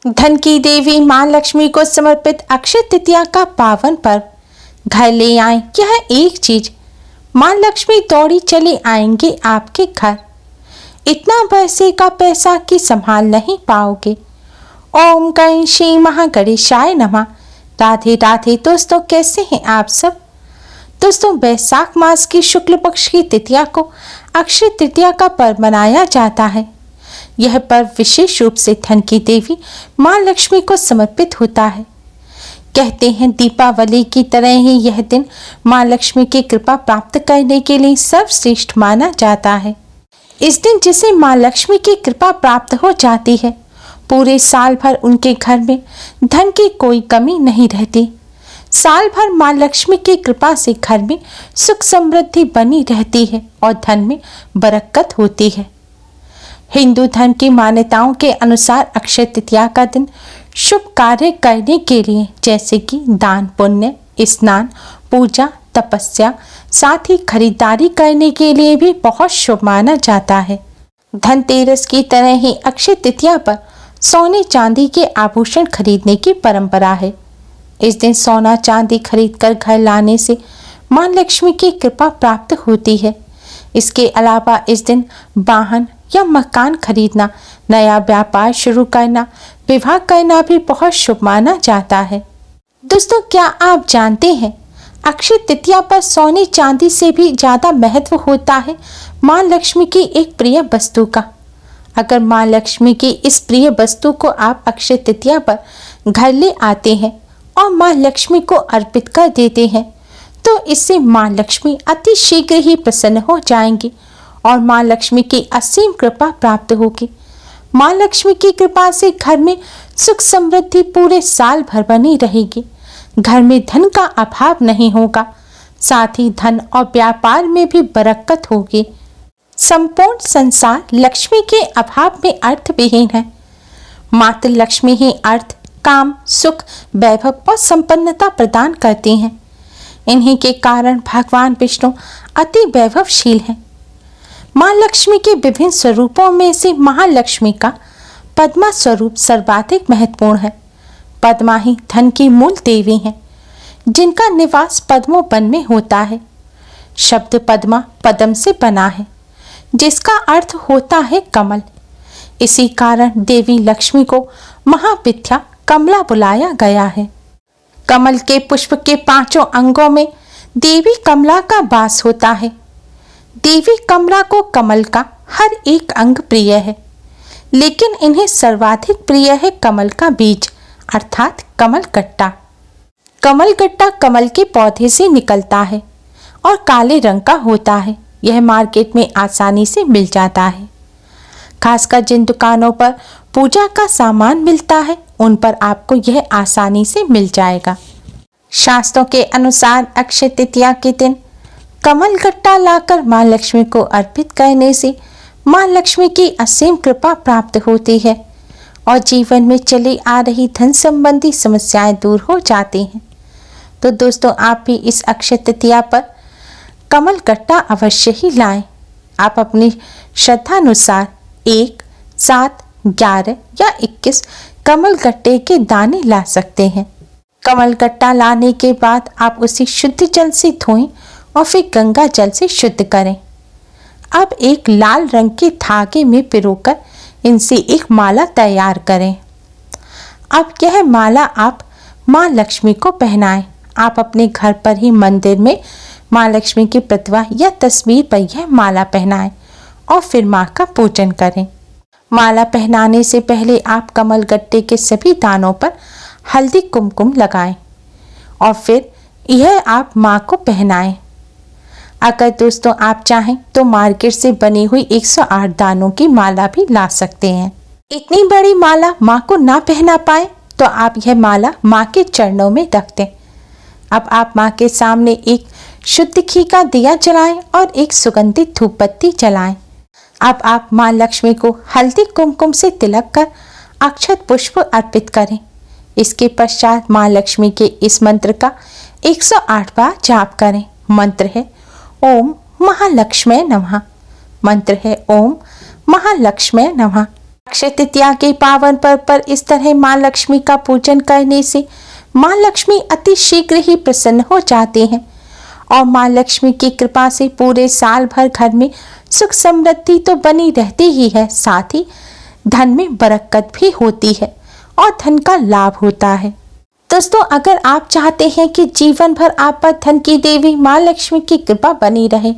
धन की देवी मां लक्ष्मी को समर्पित अक्षय तृतीया का पावन पर्व। घर ले आए यह एक चीज, मां लक्ष्मी दौड़ी चली आएंगे आपके घर। इतना बरसेगा पैसा कि संभाल नहीं पाओगे। ओम गण श्री महागणेशाय नमः। राधे राधे दोस्तों, कैसे हैं आप सब। दोस्तों, बैसाख मास की शुक्ल पक्ष की तृतीया को अक्षय तृतीया का पर्व मनाया जाता है। यह पर्व विशेष रूप से धन की देवी मां लक्ष्मी को समर्पित होता है। कहते हैं दीपावली की तरह ही यह दिन मां लक्ष्मी की कृपा प्राप्त करने के लिए सर्वश्रेष्ठ माना जाता है। इस दिन जिसे मां लक्ष्मी की कृपा प्राप्त हो जाती है, पूरे साल भर उनके घर में धन की कोई कमी नहीं रहती। साल भर मां लक्ष्मी की कृपा से घर में सुख समृद्धि बनी रहती है और धन में बरकत होती है। हिंदू धर्म की मान्यताओं के अनुसार अक्षय तृतीया का दिन शुभ कार्य करने के लिए, जैसे कि दान पुण्य, स्नान, पूजा, तपस्या, साथ ही खरीदारी करने के लिए भी बहुत शुभ माना जाता है। धनतेरस की तरह ही अक्षय तृतीया पर सोने चांदी के आभूषण खरीदने की परंपरा है। इस दिन सोना चांदी खरीदकर घर लाने से मां लक्ष्मी की कृपा प्राप्त होती है। इसके अलावा इस दिन वाहन या मकान खरीदना, नया व्यापार शुरू करना, विवाह करना भी बहुत शुभ माना जाता है। दोस्तों, क्या आप जानते हैं अक्षय तृतीया पर सोने चांदी से भी ज्यादा महत्व होता है मां लक्ष्मी की एक प्रिय वस्तु का। अगर मां लक्ष्मी की इस प्रिय वस्तु को आप अक्षय तृतीया पर घर ले आते हैं और मां लक्ष्मी को अर्पित कर देते हैं, तो इससे मां लक्ष्मी अति शीघ्र ही प्रसन्न हो जाएंगी और मां लक्ष्मी की असीम कृपा प्राप्त होगी। मां लक्ष्मी की कृपा से घर में सुख समृद्धि पूरे साल भर बनी रहेगी। घर में धन का अभाव नहीं होगा, साथ ही धन और व्यापार में भी बरकत होगी। संपूर्ण संसार लक्ष्मी के अभाव में अर्थविहीन है। मात्र लक्ष्मी ही अर्थ, काम, सुख, वैभव और संपन्नता प्रदान करती हैं। इन्हीं के कारण भगवान विष्णु अति वैभवशील हैं। मां लक्ष्मी के विभिन्न स्वरूपों में से महालक्ष्मी का पद्मा स्वरूप सर्वाधिक महत्वपूर्ण है। पद्मा ही धन की मूल देवी हैं, जिनका निवास पद्मों वन में होता है। शब्द पद्मा पद्म से बना है, जिसका अर्थ होता है कमल। इसी कारण देवी लक्ष्मी को महाविद्या कमला बुलाया गया है। कमल के पुष्प के पांचों अंगों में देवी कमला का वास होता है। देवी कमला को कमल का हर एक अंग प्रिय है, लेकिन इन्हें सर्वाधिक प्रिय है कमल का बीज अर्थात कमल गट्टा। कमल गट्टा कमल के पौधे से निकलता है और काले रंग का होता है। यह मार्केट में आसानी से मिल जाता है। खासकर जिन दुकानों पर पूजा का सामान मिलता है, उन पर आपको यह आसानी से मिल जाएगा। शास्त्रों के अनुसार अक्षय तृतीया के दिन कमल गट्टा लाकर मां लक्ष्मी को अर्पित करने से मां लक्ष्मी की असीम कृपा प्राप्त होती है और जीवन में चली आ रही धन संबंधी समस्याएं दूर हो जाती हैं। तो दोस्तों, आप भी इस अक्षय तृतीया पर कमल गट्टा अवश्य ही लाएं। आप अपनी श्रद्धानुसार 1, 7, 11 या 21 कमल गट्टे के दाने ला सकते हैं। कमल गट्टा लाने के बाद आप उसे शुद्ध जल से धोएं और फिर गंगा जल से शुद्ध करें। अब एक लाल रंग के धागे में पिरोकर इनसे एक माला तैयार करें। अब यह माला आप मां लक्ष्मी को पहनाएं। आप अपने घर पर ही मंदिर में मां लक्ष्मी की प्रतिमा या तस्वीर पर यह माला पहनाएं और फिर मां का पूजन करें। माला पहनाने से पहले आप कमल गट्टे के सभी दानों पर हल्दी कुमकुम लगाएं और फिर यह आप मां को पहनाएं। अगर दोस्तों आप चाहें तो मार्केट से बनी हुई 108 दानों की माला भी ला सकते हैं। इतनी बड़ी माला मां को ना पहना पाए तो आप यह माला मां के चरणों में रख दें। अब आप मां के सामने एक शुद्ध घी का दिया जलाएं और एक सुगंधित धूप बत्ती जलाएं। अब आप मां लक्ष्मी को हल्दी कुमकुम से तिलक कर अक्षत पुष्प अर्पित करें। इसके पश्चात मां लक्ष्मी के इस मंत्र का 108 बार जाप करें। मंत्र है ओम महालक्ष्मी नमः। मंत्र है ओम महालक्ष्मी नमः। अक्षय तृतीया के पावन पर्व पर इस तरह माँ लक्ष्मी का पूजन करने से माँ लक्ष्मी अति शीघ्र ही प्रसन्न हो जाते हैं और माँ लक्ष्मी की कृपा से पूरे साल भर घर में सुख समृद्धि तो बनी रहती ही है, साथ ही धन में बरकत भी होती है और धन का लाभ होता है। दोस्तों, अगर आप चाहते हैं कि जीवन भर आप पर धन की देवी माँ लक्ष्मी की कृपा बनी रहे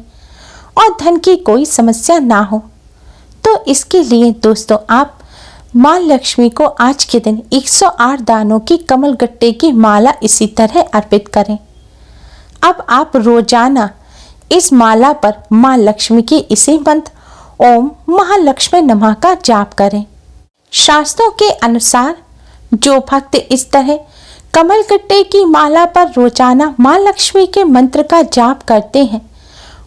और धन की कोई समस्या ना हो, तो इसके लिए दोस्तों आप माँ लक्ष्मी को आज के दिन 108 दानों की कमल गट्टे की माला इसी तरह अर्पित करें। अब आप रोजाना इस माला पर माँ लक्ष्मी के इसी मंत्र ओम महालक्ष्मी नमः का जाप करें। शास्त्रों के अनुसार जो भक्त इस तरह कमल गट्टे की माला पर रोजाना माँ लक्ष्मी के मंत्र का जाप करते हैं,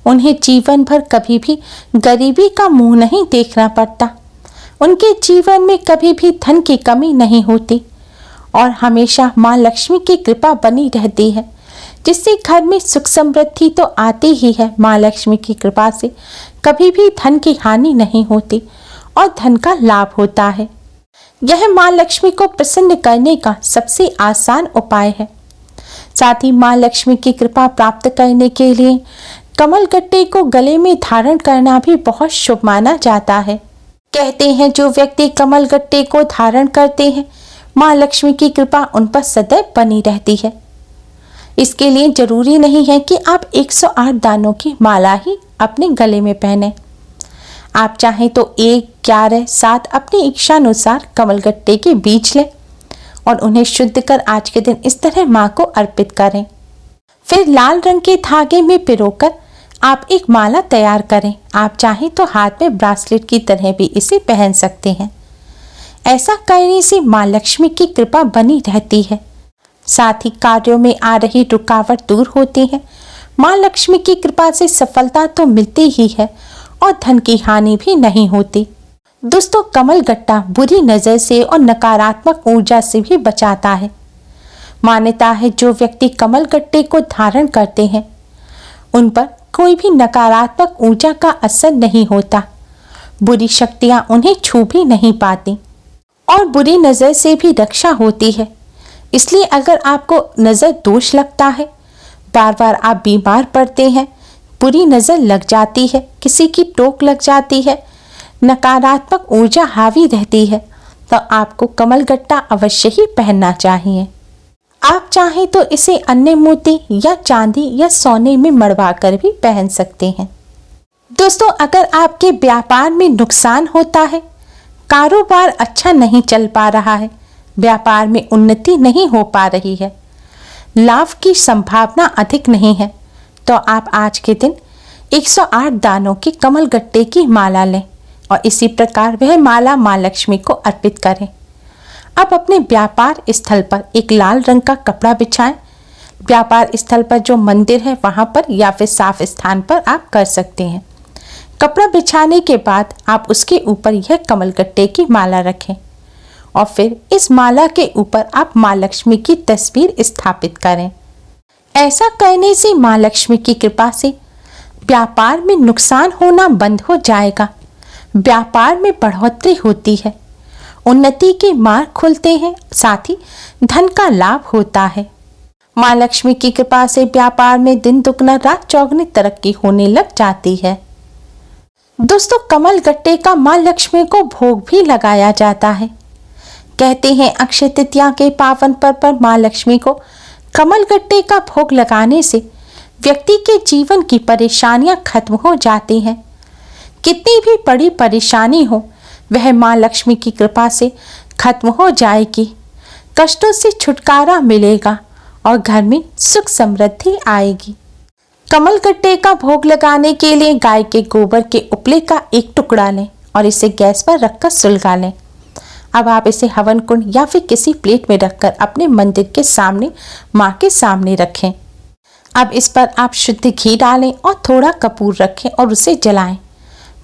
उन्हें जीवन भर कभी भी गरीबी का मुंह नहीं देखना पड़ता। उनके जीवन में कभी भी धन की कमी नहीं होती और हमेशा माँ लक्ष्मी की कृपा बनी रहती है, जिससे घर में सुख समृद्धि तो आती ही है। माँ लक्ष्मी की कृपा से कभी भी धन की हानि नहीं होती और धन का लाभ होता है। यह माँ लक्ष्मी को प्रसन्न करने का सबसे आसान उपाय है। साथ ही माँ लक्ष्मी की कृपा प्राप्त करने के लिए कमल गट्टे को गले में धारण करना भी बहुत शुभ माना जाता है। कहते हैं जो व्यक्ति कमल गट्टे को धारण करते हैं, माँ लक्ष्मी की कृपा उन पर सदैव बनी रहती है। इसके लिए जरूरी नहीं है कि आप 108 दानों की माला ही अपने गले में पहने। आप चाहें तो 1, 11, 7 अपनी इच्छानुसार कमल गट्टे के बीज लें और उन्हें शुद्ध कर आज के दिन इस तरह माँ को अर्पित करें। फिर लाल रंग के धागे में पिरोकर आप एक माला तैयार करें। आप चाहें तो हाथ में ब्रासलेट की तरह भी इसे पहन सकते हैं। ऐसा करने से माँ लक्ष्मी की कृपा बनी रहती है, साथ ही कार्यों में आ रही रुकावट दूर होती है। माँ लक्ष्मी की कृपा से सफलता तो मिलती ही है और धन की हानि भी नहीं होती। दोस्तों, कमल गट्टा बुरी नजर से और नकारात्मक ऊर्जा से भी बचाता है। मान्यता है जो व्यक्ति कमल गट्टे को धारण करते हैं उन पर कोई भी नकारात्मक ऊर्जा का असर नहीं होता, बुरी शक्तियां उन्हें छू भी नहीं पाती और बुरी नजर से भी रक्षा होती है। इसलिए अगर आपको नजर दोष लगता है, बार बार आप बीमार पड़ते हैं, बुरी नजर लग जाती है, किसी की टोक लग जाती है, नकारात्मक ऊर्जा हावी रहती है, तो आपको कमल गट्टा अवश्य ही पहनना चाहिए। आप चाहें तो इसे अन्य मोती या चांदी या सोने में मढ़वा कर भी पहन सकते हैं। दोस्तों, अगर आपके व्यापार में नुकसान होता है, कारोबार अच्छा नहीं चल पा रहा है, व्यापार में उन्नति नहीं हो पा रही है, लाभ की संभावना अधिक नहीं है, तो आप आज के दिन 108 दानों के कमल गट्टे की माला लें और इसी प्रकार वह माला माँ लक्ष्मी को अर्पित करें। अब अपने व्यापार स्थल पर एक लाल रंग का कपड़ा बिछाएं। व्यापार स्थल पर जो मंदिर है वहां पर या फिर साफ स्थान पर आप कर सकते हैं। कपड़ा बिछाने के बाद आप उसके ऊपर यह कमल गट्टे की माला रखें और फिर इस माला के ऊपर आप माँ लक्ष्मी की तस्वीर स्थापित करें। ऐसा करने से माँ लक्ष्मी की कृपा से व्यापार में नुकसान होना बंद हो जाएगा, व्यापार में बढ़ोतरी होती है, उन्नति के मार्ग खुलते हैं, साथ ही धन का लाभ होता है। माँ लक्ष्मी की कृपा से व्यापार में दिन दुगना रात चौगनी तरक्की होने लग जाती है। दोस्तों, कमल गट्टे का माँ लक्ष्मी को भोग भी लगाया जाता है। कहते हैं अक्षय तृतीया के पावन पर्व पर माँ लक्ष्मी को कमल गट्टे का भोग लगाने से व्यक्ति के जीवन की परेशानियां खत्म हो जाती हैं। कितनी भी बड़ी परेशानी हो वह माँ लक्ष्मी की कृपा से खत्म हो जाएगी, कष्टों से छुटकारा मिलेगा और घर में सुख समृद्धि आएगी। कमल गट्टे का भोग लगाने के लिए गाय के गोबर के उपले का एक टुकड़ा लें और इसे गैस पर रखकर सुलगा लें। अब आप इसे हवन कुंड या फिर किसी प्लेट में रखकर अपने मंदिर के सामने माँ के सामने रखें। अब इस पर आप शुद्ध घी डालें और थोड़ा कपूर रखें और उसे जलाएं।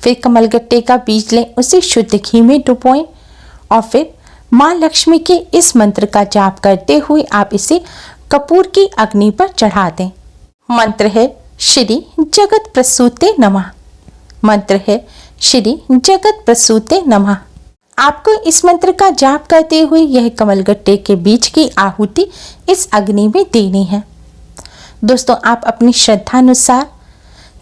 फिर कमल गट्टे का बीज लें, उसे शुद्ध घी में डुबोएं और फिर माँ लक्ष्मी के इस मंत्र का जाप करते हुए आप इसे कपूर की अग्नि पर चढ़ा दें। मंत्र है श्री जगत प्रसूते नमः। मंत्र है श्री जगत प्रसूते नमः। आपको इस मंत्र का जाप करते हुए यह कमलगट्टे के बीज की आहुति इस अग्नि में देनी है। दोस्तों, आप अपनी श्रद्धानुसार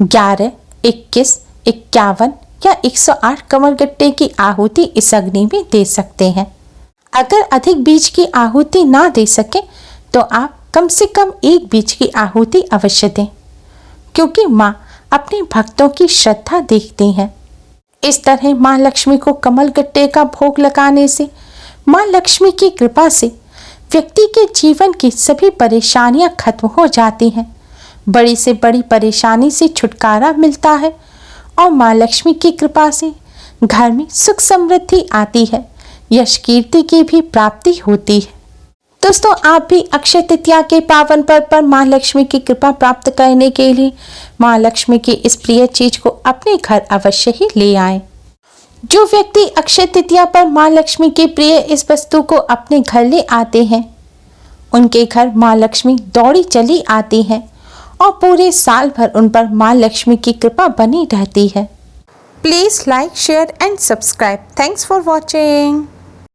11, 21, 51 या 108 कमलगट्टे की आहुति इस अग्नि में दे सकते हैं। अगर अधिक बीज की आहुति ना दे सके तो आप कम से कम एक बीज की आहुति अवश्य दें, क्योंकि माँ अपने भक्तों की श्रद्धा देखती हैं। इस तरह माँ लक्ष्मी को कमलगट्टे का भोग लगाने से माँ लक्ष्मी की कृपा से व्यक्ति के जीवन की सभी परेशानियां खत्म हो जाती हैं, बड़ी से बड़ी परेशानी से छुटकारा मिलता है और माँ लक्ष्मी की कृपा से घर में सुख समृद्धि आती है, यश कीर्ति की भी प्राप्ति होती है। दोस्तों, आप भी अक्षय तृतीया के पावन पर्व पर माँ लक्ष्मी की कृपा प्राप्त करने के लिए माँ लक्ष्मी की इस प्रिय चीज को अपने घर अवश्य ही ले आएं। जो व्यक्ति अक्षय तृतीया पर माँ लक्ष्मी के प्रिय इस वस्तु को अपने घर ले आते हैं, उनके घर माँ लक्ष्मी दौड़ी चली आती हैं और पूरे साल भर उन पर माँ लक्ष्मी की कृपा बनी रहती है। Please like, share and subscribe. Thanks for watching.